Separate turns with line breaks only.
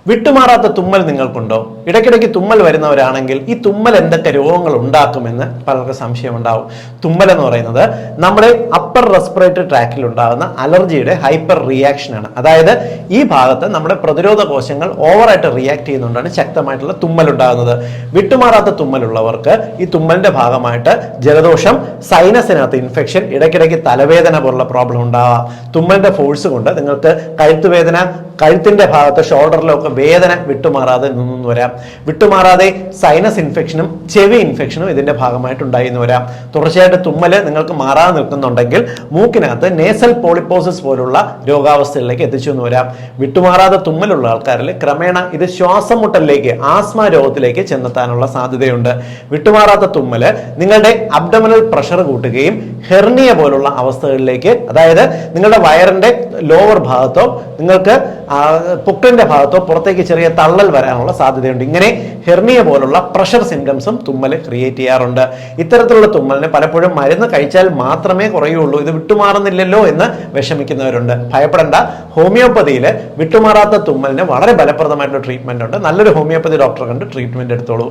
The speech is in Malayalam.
വിട്ടുമാറാത്ത തുമ്മൽ നിങ്ങൾക്കുണ്ടോ? ഇടയ്ക്കിടയ്ക്ക് തുമ്മൽ വരുന്നവരാണെങ്കിൽ ഈ തുമ്മൽ എന്തൊക്കെ രോഗങ്ങൾ ഉണ്ടാക്കുമെന്ന് പലർക്കും സംശയമുണ്ടാവും. തുമ്മൽ എന്ന് പറയുന്നത് നമ്മുടെ അപ്പർ റെസ്പിറേറ്ററി ട്രാക്കിൽ ഉണ്ടാകുന്ന അലർജിയുടെ ഹൈപ്പർ റിയാക്ഷനാണ്. അതായത് ഈ ഭാഗത്ത് നമ്മുടെ പ്രതിരോധ കോശങ്ങൾ ഓവറായിട്ട് റിയാക്ട് ചെയ്യുന്നതുകൊണ്ടാണ് ശക്തമായിട്ടുള്ള തുമ്മൽ ഉണ്ടാകുന്നത്. വിട്ടുമാറാത്ത തുമ്മലുള്ളവർക്ക് ഈ തുമ്മലിന്റെ ഭാഗമായിട്ട് ജലദോഷം, സൈനസിനകത്ത് ഇൻഫെക്ഷൻ, ഇടയ്ക്കിടയ്ക്ക് തലവേദന പോലുള്ള പ്രോബ്ലം ഉണ്ടാവാം. തുമ്മലിന്റെ ഫോഴ്സ് കൊണ്ട് നിങ്ങൾക്ക് കഴുത്തുവേദന, കഴുത്തിന്റെ ഭാഗത്ത് ഷോൾഡറിലൊക്കെ വേദന വിട്ടുമാറാതെ നിന്നു വരാം. വിട്ടുമാറാതെ സൈനസ് ഇൻഫെക്ഷനും ചെവി ഇൻഫെക്ഷനും ഇതിന്റെ ഭാഗമായിട്ട് ഉണ്ടായിരുന്നു വരാം. തുടർച്ചയായിട്ട് തുമ്മല് നിങ്ങൾക്ക് മാറാതെ നിൽക്കുന്നുണ്ടെങ്കിൽ മൂക്കിനകത്ത് നേസൽ പോളിപ്പോസിസ് പോലുള്ള രോഗാവസ്ഥയിലേക്ക് എത്തിച്ചു എന്ന് വരാം. വിട്ടുമാറാതെ തുമ്മലുള്ള ആൾക്കാരിൽ ക്രമേണ ഇത് ശ്വാസം മുട്ടലിലേക്ക്, ആസ്മ രോഗത്തിലേക്ക് ചെന്നെത്താനുള്ള സാധ്യതയുണ്ട്. വിട്ടുമാറാത്ത തുമ്മല് നിങ്ങളുടെ അബ്ഡമിനൽ പ്രഷർ കൂട്ടുകയും ഹെർണിയ പോലുള്ള അവസ്ഥകളിലേക്ക്, അതായത് നിങ്ങളുടെ വയറിന്റെ ലോവർ ഭാഗത്തോ നിങ്ങൾക്ക് പൊക്കിളിന്റെ ഭാഗത്തോ പുറത്തേക്ക് ചെറിയ തള്ളൽ വരാനുള്ള സാധ്യതയുണ്ട്. ഇങ്ങനെ ഹെർണിയ പോലുള്ള പ്രഷർ സിംറ്റംസും തുമ്മൽ ക്രിയേറ്റ് ചെയ്യാറുണ്ട്. ഇത്തരത്തിലുള്ള തുമ്മലിന് പലപ്പോഴും മരുന്ന് കഴിച്ചാൽ മാത്രമേ കുറയുള്ളൂ, ഇത് വിട്ടുമാറുന്നില്ലല്ലോ എന്ന് വിഷമിക്കുന്നവരുണ്ട്. ഭയപ്പെടേണ്ട, ഹോമിയോപ്പതിയിൽ വിട്ടുമാറാത്ത തുമ്മലിന് വളരെ ഫലപ്രദമായിട്ടുള്ള ട്രീറ്റ്മെന്റ് ഉണ്ട്. നല്ലൊരു ഹോമിയോപ്പതി ഡോക്ടറെ കണ്ട് ട്രീറ്റ്മെന്റ് എടുത്തോളൂ.